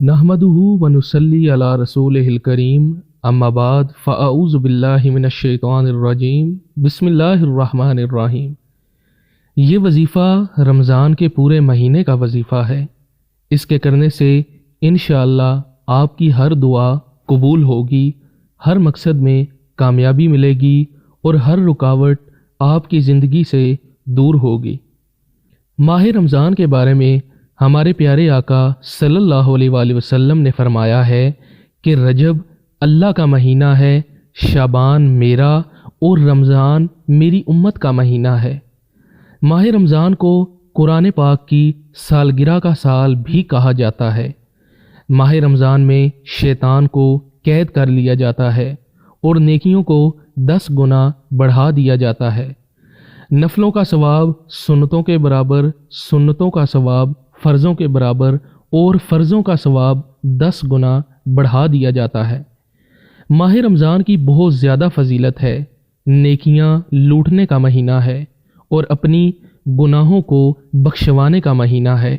نحمدہ ونصلی علی رسولہ الکریم اما بعد فاعوذ باللہ من الشیطان الرجیم بسم اللہ الرحمن الرحیم۔ یہ وظیفہ رمضان کے پورے مہینے کا وظیفہ ہے۔ اس کے کرنے سے انشاءاللہ آپ کی ہر دعا قبول ہوگی، ہر مقصد میں کامیابی ملے گی اور ہر رکاوٹ آپ کی زندگی سے دور ہوگی۔ ماہ رمضان کے بارے میں ہمارے پیارے آقا صلی اللہ علیہ وآلہ وسلم نے فرمایا ہے کہ رجب اللہ کا مہینہ ہے، شعبان میرا اور رمضان میری امت کا مہینہ ہے۔ ماہ رمضان کو قرآن پاک کی سالگرہ کا سال بھی کہا جاتا ہے۔ ماہ رمضان میں شیطان کو قید کر لیا جاتا ہے اور نیکیوں کو 10 گنا بڑھا دیا جاتا ہے۔ نفلوں کا ثواب سنتوں کے برابر، سنتوں کا ثواب فرضوں کے برابر اور فرضوں کا ثواب 10 گنا بڑھا دیا جاتا ہے۔ ماہ رمضان کی بہت زیادہ فضیلت ہے۔ نیکیاں لوٹنے کا مہینہ ہے اور اپنی گناہوں کو بخشوانے کا مہینہ ہے۔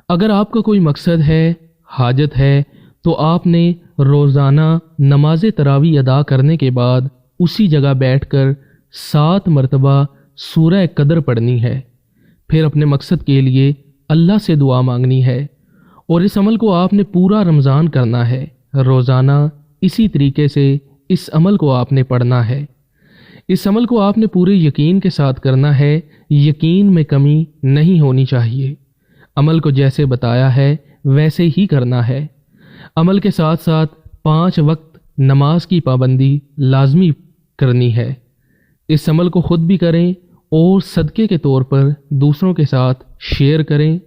اگر آپ کا کوئی مقصد ہے، حاجت ہے، تو آپ نے روزانہ نماز تراویح ادا کرنے کے بعد اسی جگہ بیٹھ کر 7 مرتبہ سورہ قدر پڑھنی ہے۔ پھر اپنے مقصد کے لیے اللہ سے دعا مانگنی ہے اور اس عمل کو آپ نے پورا رمضان کرنا ہے۔ روزانہ اسی طریقے سے اس عمل کو آپ نے پڑھنا ہے۔ اس عمل کو آپ نے پورے یقین کے ساتھ کرنا ہے، یقین میں کمی نہیں ہونی چاہیے۔ عمل کو جیسے بتایا ہے ویسے ہی کرنا ہے۔ عمل کے ساتھ ساتھ 5 وقت نماز کی پابندی لازمی کرنی ہے۔ اس عمل کو خود بھی کریں اور صدقے کے طور پر دوسروں کے ساتھ شیئر کریں